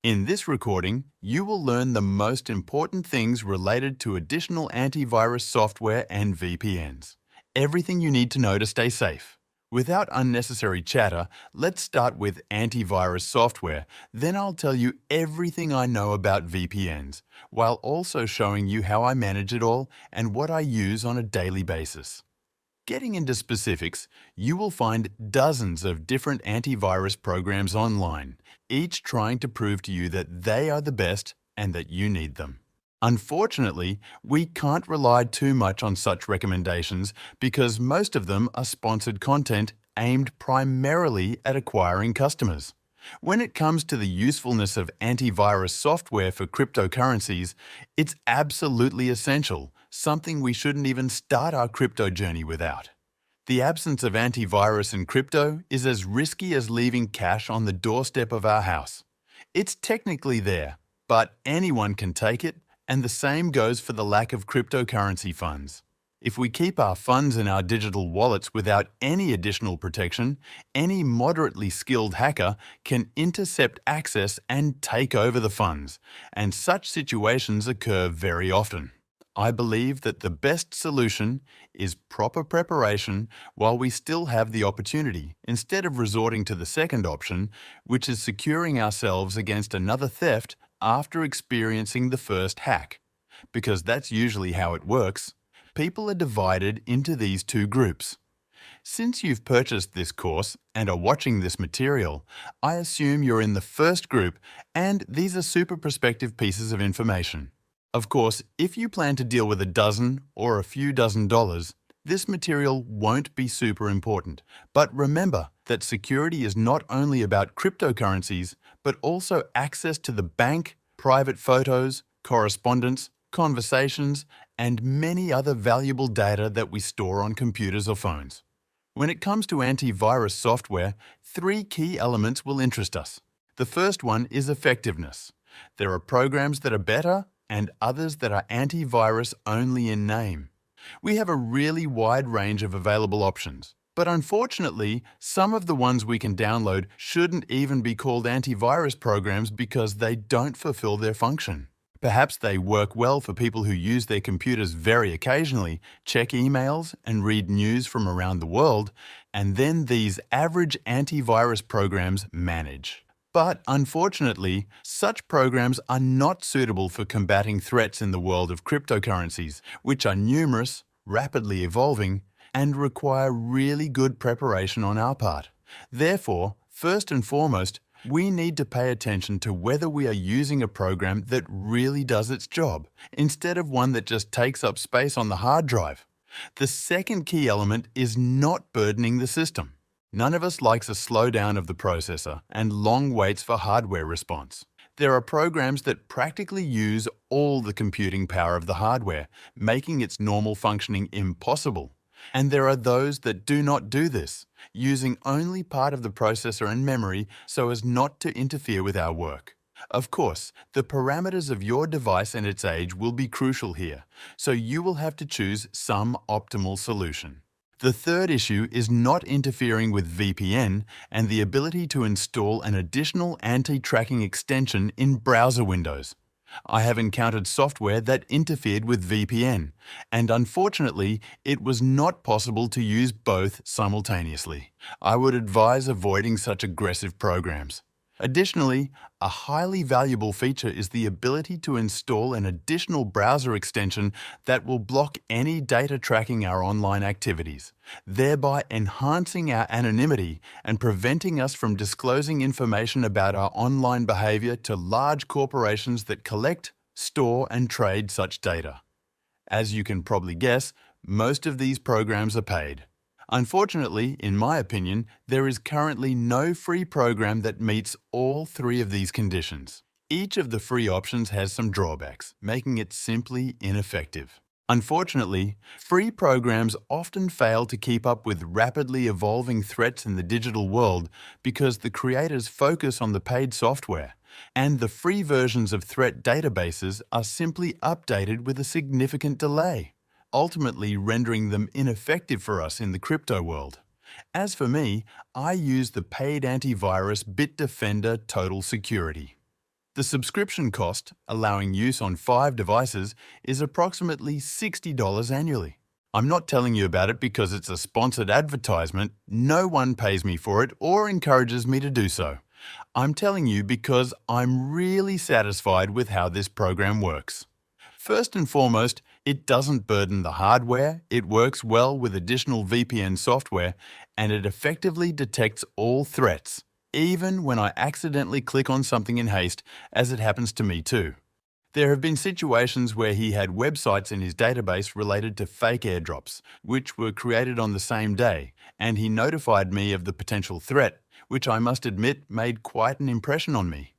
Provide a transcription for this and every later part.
In this recording, you will learn the most important things related to additional antivirus software and VPNs. Everything you need to know to stay safe. Without unnecessary chatter, let's start with antivirus software. Then I'll tell you everything I know about VPNs, while also showing you how I manage it all and what I use on a daily basis. Getting into specifics, you will find dozens of different antivirus programs online, each trying to prove to you that they are the best and that you need them. Unfortunately, we can't rely too much on such recommendations because most of them are sponsored content aimed primarily at acquiring customers. When it comes to the usefulness of antivirus software for cryptocurrencies, it's absolutely essential, something we shouldn't even start our crypto journey without. The absence of antivirus in crypto is as risky as leaving cash on the doorstep of our house. It's technically there, but anyone can take it, and the same goes for the lack of cryptocurrency funds. If we keep our funds in our digital wallets without any additional protection, any moderately skilled hacker can intercept access and take over the funds, and such situations occur very often. I believe that the best solution is proper preparation while we still have the opportunity, instead of resorting to the second option, which is securing ourselves against another theft after experiencing the first hack. Because that's usually how it works. People are divided into these two groups. Since you've purchased this course and are watching this material, I assume you're in the first group, and these are super prospective pieces of information. Of course, if you plan to deal with a dozen or a few dozen dollars, this material won't be super important. But remember that security is not only about cryptocurrencies, but also access to the bank, private photos, correspondence, conversations, and many other valuable data that we store on computers or phones. When it comes to antivirus software, three key elements will interest us. The first one is effectiveness. There are programs that are better and others that are antivirus only in name. We have a really wide range of available options, but unfortunately, some of the ones we can download shouldn't even be called antivirus programs because they don't fulfill their function. Perhaps they work well for people who use their computers very occasionally, check emails, and read news from around the world, and then these average antivirus programs manage. But unfortunately, such programs are not suitable for combating threats in the world of cryptocurrencies, which are numerous, rapidly evolving, and require really good preparation on our part. Therefore, first and foremost, we need to pay attention to whether we are using a program that really does its job, instead of one that just takes up space on the hard drive. The second key element is not burdening the system. None of us likes a slowdown of the processor and long waits for hardware response. There are programs that practically use all the computing power of the hardware, making its normal functioning impossible. And there are those that do not do this, using only part of the processor and memory so as not to interfere with our work. Of course, the parameters of your device and its age will be crucial here, so you will have to choose some optimal solution. The third issue is not interfering with VPN and the ability to install an additional anti-tracking extension in browser windows. I have encountered software that interfered with VPN, and unfortunately, it was not possible to use both simultaneously. I would advise avoiding such aggressive programs. Additionally, a highly valuable feature is the ability to install an additional browser extension that will block any data tracking our online activities, thereby enhancing our anonymity and preventing us from disclosing information about our online behavior to large corporations that collect, store, and trade such data. As you can probably guess, most of these programs are paid. Unfortunately, in my opinion, there is currently no free program that meets all three of these conditions. Each of the free options has some drawbacks, making it simply ineffective. Unfortunately, free programs often fail to keep up with rapidly evolving threats in the digital world because the creators focus on the paid software, and the free versions of threat databases are simply updated with a significant delay, ultimately rendering them ineffective for us in the crypto world. As for me, I use the paid antivirus Bitdefender Total Security. The subscription cost, allowing use on 5 devices, is approximately $60 annually. I'm not telling you about it because it's a sponsored advertisement. No one pays me for it or encourages me to do so. I'm telling you because I'm really satisfied with how this program works. First and foremost, it doesn't burden the hardware, it works well with additional VPN software, and it effectively detects all threats, even when I accidentally click on something in haste, as it happens to me too. There have been situations where he had websites in his database related to fake airdrops, which were created on the same day, and he notified me of the potential threat, which I must admit made quite an impression on me.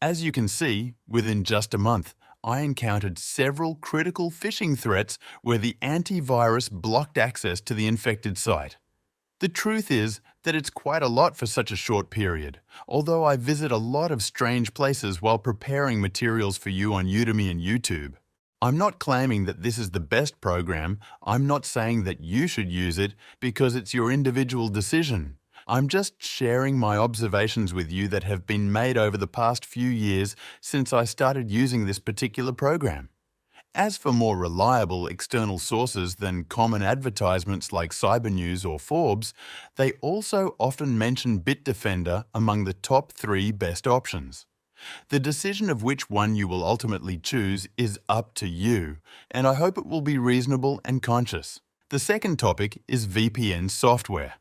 As you can see, within just a month, I encountered several critical phishing threats where the antivirus blocked access to the infected site. The truth is that it's quite a lot for such a short period, although I visit a lot of strange places while preparing materials for you on Udemy and YouTube. I'm not claiming that this is the best program. I'm not saying that you should use it because it's your individual decision. I'm just sharing my observations with you that have been made over the past few years since I started using this particular program. As for more reliable external sources than common advertisements like Cybernews or Forbes, they also often mention Bitdefender among the top 3 best options. The decision of which one you will ultimately choose is up to you, and I hope it will be reasonable and conscious. The second topic is VPN software.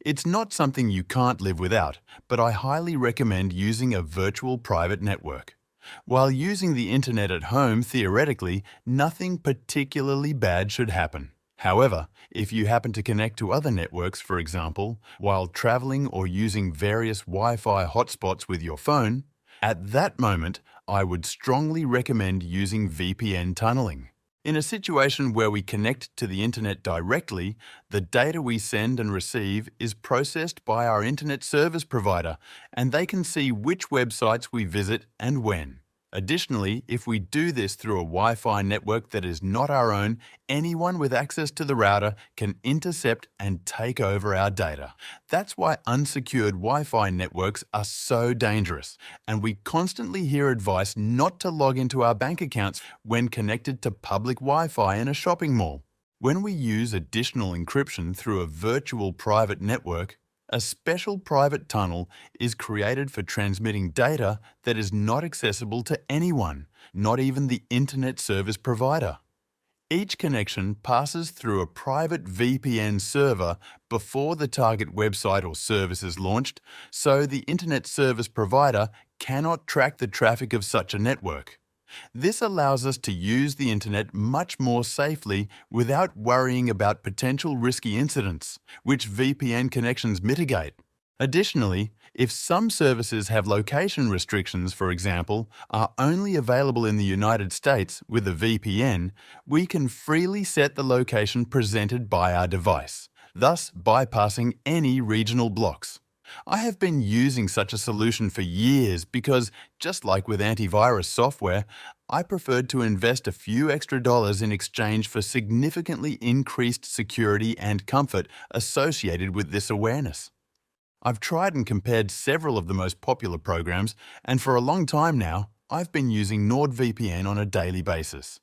It's not something you can't live without, but I highly recommend using a virtual private network. While using the internet at home, theoretically, nothing particularly bad should happen. However, if you happen to connect to other networks, for example, while traveling or using various Wi-Fi hotspots with your phone, at that moment, I would strongly recommend using VPN tunneling. In a situation where we connect to the internet directly, the data we send and receive is processed by our internet service provider, and they can see which websites we visit and when. Additionally, if we do this through a Wi-Fi network that is not our own, anyone with access to the router can intercept and take over our data. That's why unsecured Wi-Fi networks are so dangerous, and we constantly hear advice not to log into our bank accounts when connected to public Wi-Fi in a shopping mall. When we use additional encryption through a virtual private network, a special private tunnel is created for transmitting data that is not accessible to anyone, not even the internet service provider. Each connection passes through a private VPN server before the target website or service is launched, so the internet service provider cannot track the traffic of such a network. This allows us to use the internet much more safely without worrying about potential risky incidents, which VPN connections mitigate. Additionally, if some services have location restrictions, for example, are only available in the United States with a VPN, we can freely set the location presented by our device, thus bypassing any regional blocks. I have been using such a solution for years because, just like with antivirus software, I preferred to invest a few extra dollars in exchange for significantly increased security and comfort associated with this awareness. I've tried and compared several of the most popular programs, and for a long time now, I've been using NordVPN on a daily basis.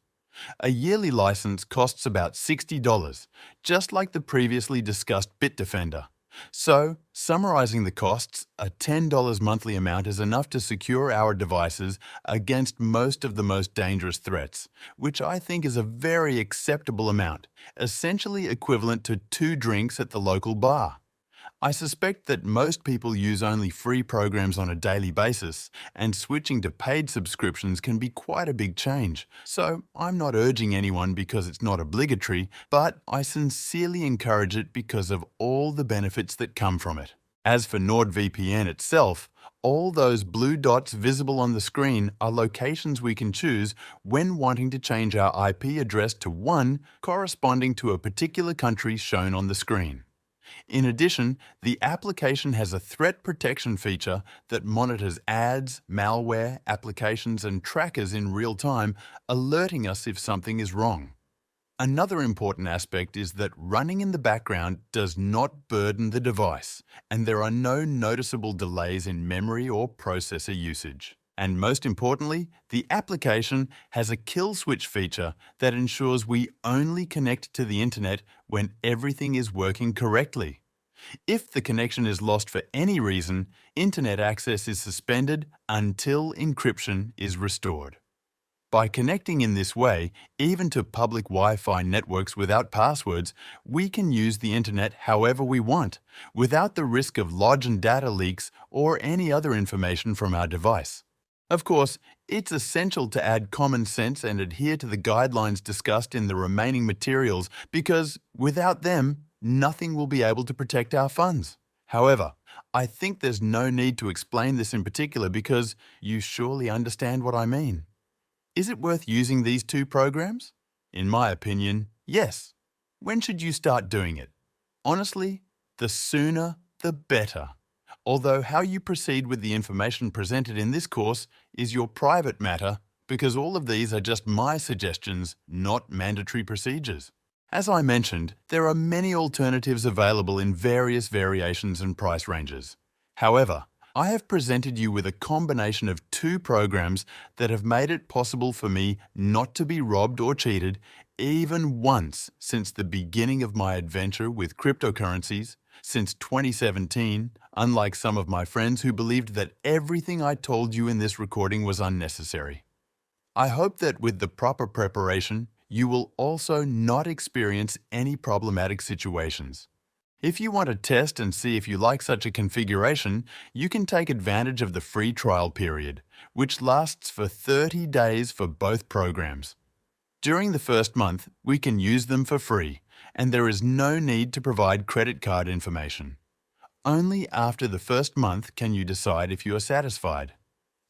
A yearly license costs about $60, just like the previously discussed Bitdefender. So, summarizing the costs, a $10 monthly amount is enough to secure our devices against most of the most dangerous threats, which I think is a very acceptable amount, essentially equivalent to 2 drinks at the local bar. I suspect that most people use only free programs on a daily basis, and switching to paid subscriptions can be quite a big change. So I'm not urging anyone because it's not obligatory, but I sincerely encourage it because of all the benefits that come from it. As for NordVPN itself, all those blue dots visible on the screen are locations we can choose when wanting to change our IP address to one corresponding to a particular country shown on the screen. In addition, the application has a threat protection feature that monitors ads, malware, applications, and trackers in real time, alerting us if something is wrong. Another important aspect is that running in the background does not burden the device, and there are no noticeable delays in memory or processor usage. And most importantly, the application has a kill switch feature that ensures we only connect to the internet when everything is working correctly. If the connection is lost for any reason, internet access is suspended until encryption is restored. By connecting in this way, even to public Wi-Fi networks without passwords, we can use the internet however we want, without the risk of log and data leaks or any other information from our device. Of course, it's essential to add common sense and adhere to the guidelines discussed in the remaining materials because, without them, nothing will be able to protect our funds. However, I think there's no need to explain this in particular because you surely understand what I mean. Is it worth using these two programs? In my opinion, yes. When should you start doing it? Honestly, the sooner, the better. Although how you proceed with the information presented in this course is your private matter because all of these are just my suggestions, not mandatory procedures. As I mentioned, there are many alternatives available in various variations and price ranges. However, I have presented you with a combination of two programs that have made it possible for me not to be robbed or cheated even once since the beginning of my adventure with cryptocurrencies, since 2017, unlike some of my friends who believed that everything I told you in this recording was unnecessary. I hope that with the proper preparation, you will also not experience any problematic situations. If you want to test and see if you like such a configuration, you can take advantage of the free trial period, which lasts for 30 days for both programs. During the first month, we can use them for free, and there is no need to provide credit card information. Only after the first month can you decide if you are satisfied.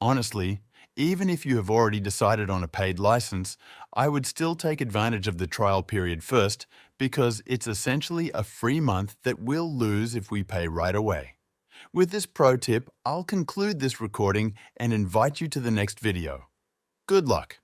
Honestly, even if you have already decided on a paid license, I would still take advantage of the trial period first because it's essentially a free month that we'll lose if we pay right away. With this pro tip, I'll conclude this recording and invite you to the next video. Good luck!